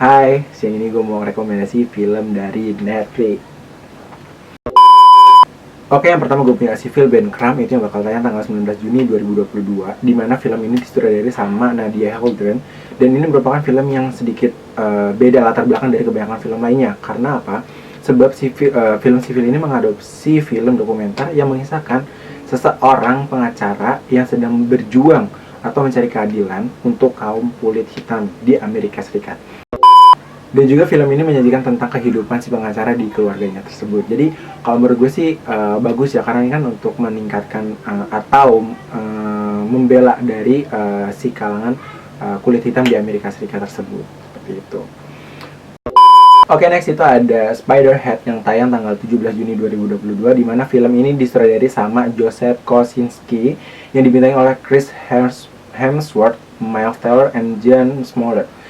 Hai, siang ini gue mau rekomendasi film dari Netflix. Oke, yang pertama gue punya Civil Ben Cram, itu yang bakal tayang tanggal 19 Juni 2022, di mana film ini disutradarai sama Nadia Haldren, dan ini merupakan film yang sedikit beda latar belakang dari kebanyakan film lainnya. Karena apa? Sebab film Civil ini mengadopsi film dokumenter yang mengisahkan seseorang pengacara yang sedang berjuang atau mencari keadilan untuk kaum kulit hitam di Amerika Serikat. Dan juga film ini menyajikan tentang kehidupan si pengacara di keluarganya tersebut. Jadi kalau menurut gue sih bagus ya, karena ini kan untuk meningkatkan atau membela dari si kalangan kulit hitam di Amerika Serikat tersebut. Seperti itu. Oke, next itu ada Spiderhead yang tayang tanggal 17 Juni 2022, di mana film ini disutradarai sama Joseph Kosinski yang dibintangi oleh Chris Hemsworth, Miles Teller, and Jen Smollett.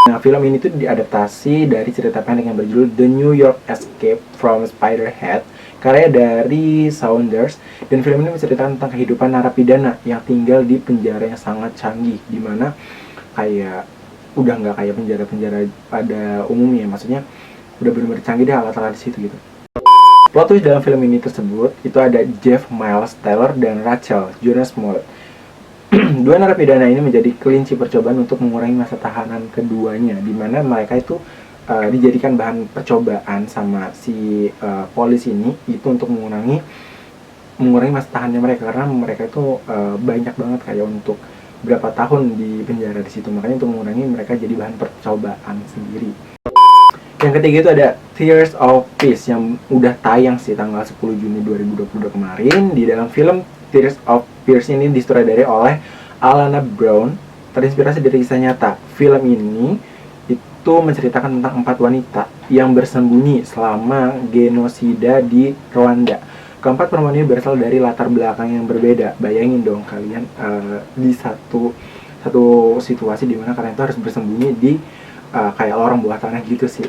Nah, film ini tuh diadaptasi dari cerita pendek yang berjudul The New York Escape from Spiderhead, karya dari Saunders, dan film ini menceritakan tentang kehidupan narapidana yang tinggal di penjara yang sangat canggih, dimana kayak udah nggak kayak penjara-penjara pada umumnya, maksudnya udah benar-benar canggih deh alat-alat di situ gitu. Plot twist dalam film ini tersebut itu ada Jeff Miles Teller dan Rachel Jonas Smollett. Dua narapidana ini menjadi kelinci percobaan untuk mengurangi masa tahanan keduanya, di mana mereka itu dijadikan bahan percobaan sama si polisi ini itu untuk mengurangi masa tahannya mereka, karena mereka itu banyak banget kayak untuk berapa tahun di penjara di situ, makanya untuk mengurangi mereka jadi bahan percobaan sendiri. Yang ketiga itu ada Tears of Peace yang udah tayang sih tanggal 10 Juni 2022 kemarin. Di dalam film Tears of Peace ini disutradarai oleh Alana Brown, terinspirasi dari kisah nyata. Film ini itu menceritakan tentang 4 wanita yang bersembunyi selama genosida di Rwanda. Keempat perempuan ini berasal dari latar belakang yang berbeda. Bayangin dong kalian di satu situasi di mana kalian itu harus bersembunyi di kayak lorong bawah tanah gitu sih.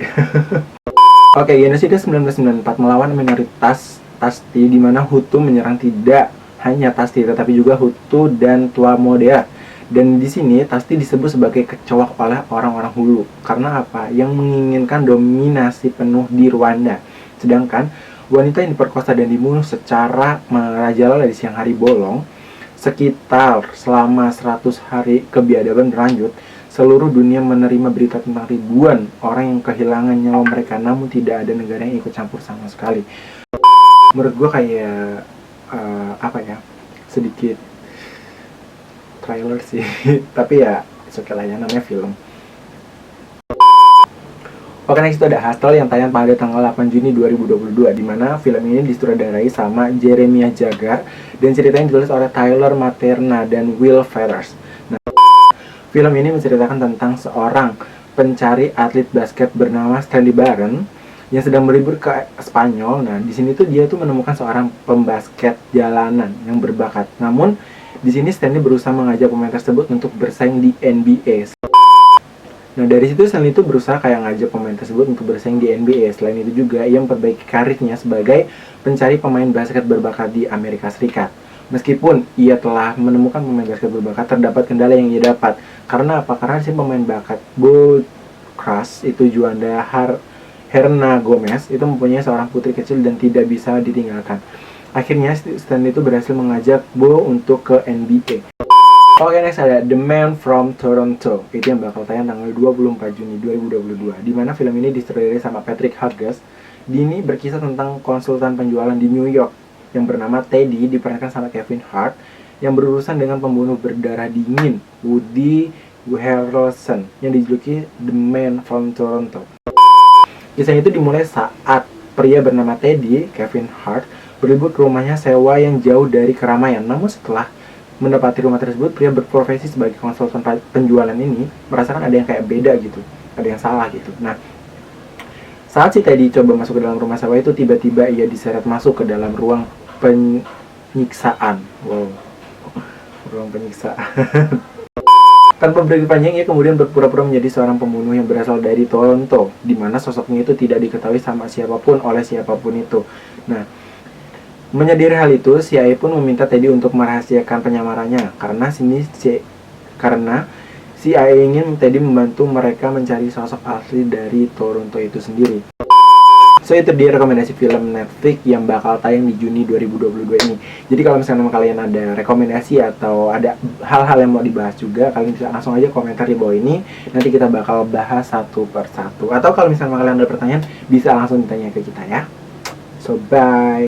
Oke, genosida 1994 melawan minoritas Tasti, di mana Hutu menyerang tidak hanya Tasti tetapi juga Hutu dan Tuamodea. Dan di sini Tasti disebut sebagai kecoak oleh orang-orang Hulu. Karena apa? Yang menginginkan dominasi penuh di Rwanda. Sedangkan wanita yang diperkosa dan dibunuh secara merajalela di siang hari bolong sekitar selama 100 hari kebiadaban berlanjut. Seluruh dunia menerima berita tentang ribuan orang yang kehilangan nyawa mereka, namun tidak ada negara yang ikut campur sama sekali. Menurut gue kayak apa ya, sedikit trailer sih tapi ya oke lah ya, namanya film. Oke, next itu ada Hustle yang tayang pada tanggal 8 Juni 2022, di mana film ini disutradarai sama Jeremiah Jagar dan ceritanya ditulis oleh Tyler Materna dan Will Ferrell. Nah, film ini menceritakan tentang seorang pencari atlet basket bernama Stanley Barron yang sedang berlibur ke Spanyol. Nah, di sini tuh dia tuh menemukan seorang pembasket jalanan yang berbakat. Namun, di sini Stanley berusaha mengajak pemain tersebut untuk bersaing di NBA. Nah, dari situ Stanley itu berusaha kayak ngajak pemain tersebut untuk bersaing di NBA. Selain itu juga ia memperbaiki karirnya sebagai pencari pemain basket berbakat di Amerika Serikat. Meskipun ia telah menemukan pemain basket berbakat, terdapat kendala yang ia dapat. Karena apa? Karena si pemain bakat Bold Crush itu Juanda Herna Gomez itu mempunyai seorang putri kecil dan tidak bisa ditinggalkan. Akhirnya Stanley itu berhasil mengajak Bo untuk ke NBA. Oke, next ada The Man from Toronto. Itu yang bakal tayang tanggal 24 Juni 2022. Di mana film ini disutradarai sama Patrick Hughes. Ini berkisah tentang konsultan penjualan di New York yang bernama Teddy, diperankan sama Kevin Hart, yang berurusan dengan pembunuh berdarah dingin Woody Harrelson yang dijuluki The Man from Toronto. Kisah itu dimulai saat pria bernama Teddy, Kevin Hart, berlibur ke rumahnya sewa yang jauh dari keramaian. Namun setelah mendapati rumah tersebut, pria berprofesi sebagai konsultan penjualan ini merasakan ada yang kayak beda gitu, ada yang salah gitu. Nah, saat si Teddy coba masuk ke dalam rumah sewa itu, tiba-tiba ia diseret masuk ke dalam ruang penyiksaan. Wow, ruang penyiksaan. Tanpa berpikir panjang, ia kemudian berpura-pura menjadi seorang pembunuh yang berasal dari Toronto, di mana sosoknya itu tidak diketahui sama siapapun oleh siapapun itu. Nah, menyadari hal itu, CIA pun meminta Teddy untuk merahasiakan penyamarannya, karena CIA ingin Teddy membantu mereka mencari sosok asli dari Toronto itu sendiri. So itu dia rekomendasi film Netflix yang bakal tayang di Juni 2022 ini. Jadi kalau misalnya kalian ada rekomendasi atau ada hal-hal yang mau dibahas juga, kalian bisa langsung aja komentar di bawah ini. Nanti kita bakal bahas satu per satu. Atau kalau misalnya kalian ada pertanyaan, bisa langsung ditanya ke kita ya. So bye.